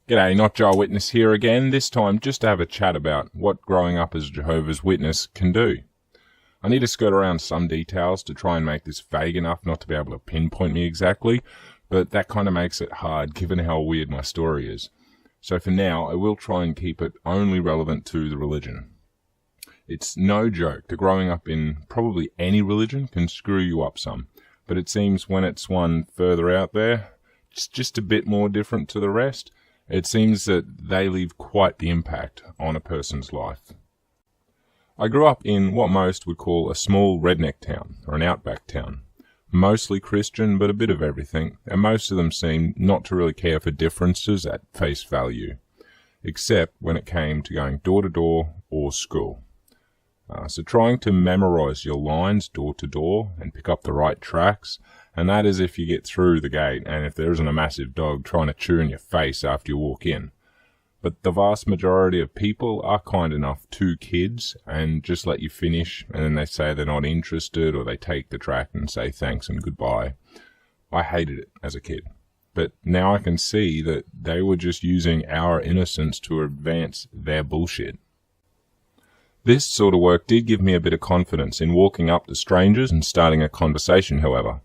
G'day, NotJah Witness here again, this time just to have a chat about what growing up as a Jehovah's Witness can do. I need to skirt around some details to try and make this vague enough not to be able to pinpoint me exactly, but that kind of makes it hard given how weird my story is. So for now, I will try and keep it only relevant to the religion. It's no joke that growing up in probably any religion can screw you up some, but it seems when it's one further out there, it's just a bit more different to the rest. It seems that they leave quite the impact on a person's life. I grew up in what most would call a small redneck town, or an outback town. Mostly Christian, but a bit of everything, and most of them seemed not to really care for differences at face value, except when it came to going door to door or school. So trying to memorize your lines door to door and pick up the right tracks, and that is if you get through the gate and if there isn't a massive dog trying to chew in your face after you walk in. But the vast majority of people are kind enough to kids and just let you finish, and then they say they're not interested or they take the track and say thanks and goodbye. I hated it as a kid, but now I can see that they were just using our innocence to advance their bullshit. This sort of work did give me a bit of confidence in walking up to strangers and starting a conversation, however.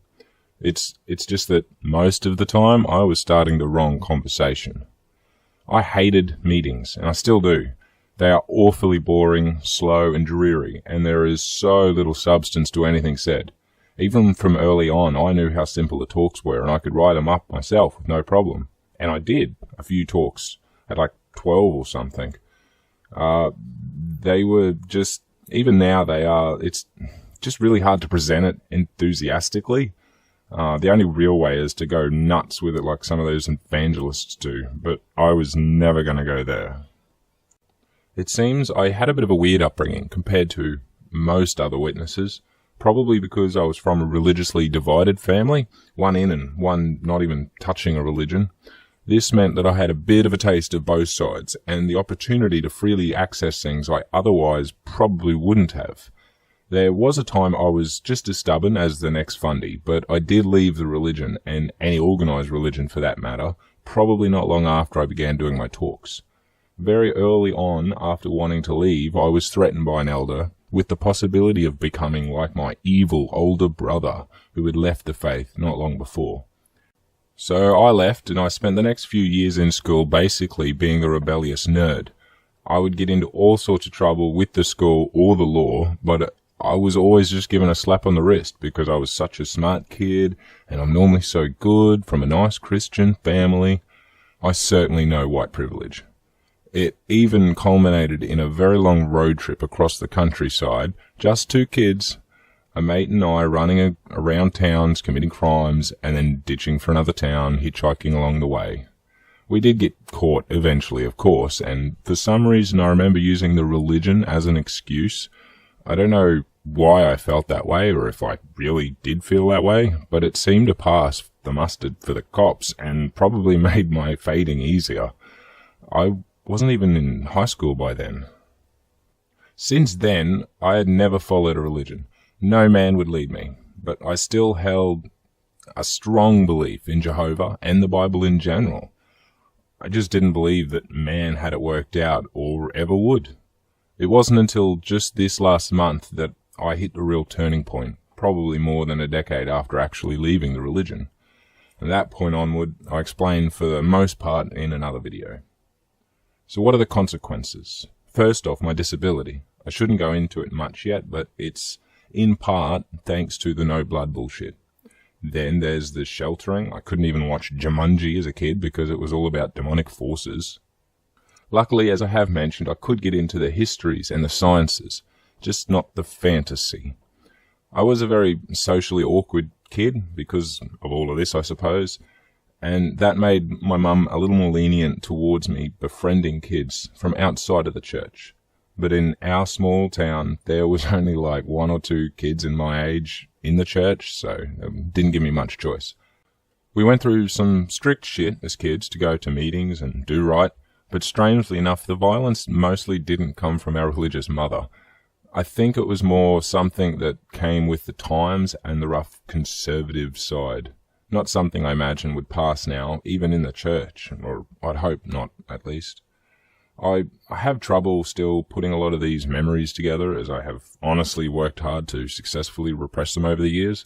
It's just that most of the time I was starting the wrong conversation. I hated meetings, and I still do. They are awfully boring, slow, and dreary, and there is so little substance to anything said. Even from early on, I knew how simple the talks were, and I could write them up myself with no problem. And I did a few talks at like 12 or something. They were just, even now they are, it's just really hard to present it enthusiastically. The only real way is to go nuts with it like some of those evangelists do, but I was never going to go there. It seems I had a bit of a weird upbringing compared to most other witnesses, probably because I was from a religiously divided family, one in and one not even touching a religion. This meant that I had a bit of a taste of both sides, and the opportunity to freely access things I otherwise probably wouldn't have. There was a time I was just as stubborn as the next fundy, but I did leave the religion, and any organised religion for that matter, probably not long after I began doing my talks. Very early on, after wanting to leave, I was threatened by an elder with the possibility of becoming like my evil older brother who had left the faith not long before. So I left, and I spent the next few years in school basically being the rebellious nerd. I would get into all sorts of trouble with the school or the law, but I was always just given a slap on the wrist because I was such a smart kid and I'm normally so good from a nice Christian family. I certainly know white privilege. It even culminated in a very long road trip across the countryside, just two kids, a mate and I running around towns, committing crimes, and then ditching for another town, hitchhiking along the way. We did get caught eventually, of course, and for some reason I remember using the religion as an excuse. I don't know why I felt that way or if I really did feel that way, but it seemed to pass the mustard for the cops and probably made my fading easier. I wasn't even in high school by then. Since then, I had never followed a religion. No man would lead me, but I still held a strong belief in Jehovah and the Bible in general. I just didn't believe that man had it worked out or ever would. It wasn't until just this last month that I hit the real turning point, probably more than a decade after actually leaving the religion. From that point onward, I explained for the most part in another video. So what are the consequences? First off, my disability. I shouldn't go into it much yet, but it's in part thanks to the no blood bullshit. Then there's the sheltering. I couldn't even watch Jumanji as a kid because it was all about demonic forces. Luckily, as I have mentioned, I could get into the histories and the sciences, just not the fantasy. I was a very socially awkward kid because of all of this, I suppose, and that made my mum a little more lenient towards me befriending kids from outside of the church. But in our small town, there was only like one or two kids in my age in the church, so it didn't give me much choice. We went through some strict shit as kids to go to meetings and do right, but strangely enough, the violence mostly didn't come from our religious mother. I think it was more something that came with the times and the rough conservative side. not something I imagine would pass now, even in the church, or I'd hope not, at least. I have trouble still putting a lot of these memories together, as I have honestly worked hard to successfully repress them over the years.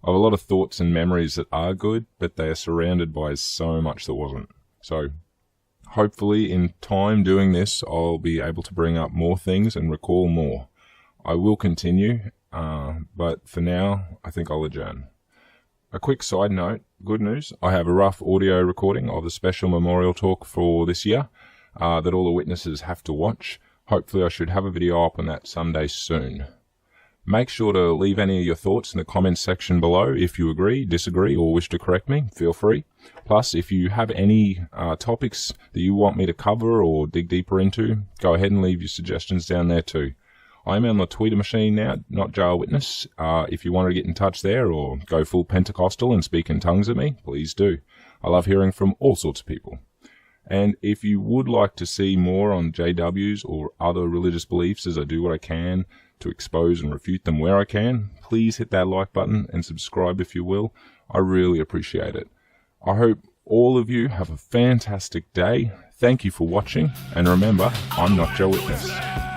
I have a lot of thoughts and memories that are good, but they are surrounded by so much that wasn't. So, hopefully in time doing this, I'll be able to bring up more things and recall more. I will continue, but for now, I think I'll adjourn. A quick side note, good news, I have a rough audio recording of the special memorial talk for this year that all the witnesses have to watch. Hopefully I should have a video up on that someday soon. Make sure to leave any of your thoughts in the comments section below. If you agree, disagree, or wish to correct me, feel free. Plus, if you have any topics that you want me to cover or dig deeper into, go ahead and leave your suggestions down there too. I'm on the Twitter machine now, NotJah Witness. If you want to get in touch there or go full Pentecostal and speak in tongues at me, please do. I love hearing from all sorts of people. And if you would like to see more on JWs or other religious beliefs, as I do what I can to expose and refute them where I can, please hit that like button and subscribe if you will. I really appreciate it. I hope all of you have a fantastic day. Thank you for watching, and remember, I'm NotJah Witness.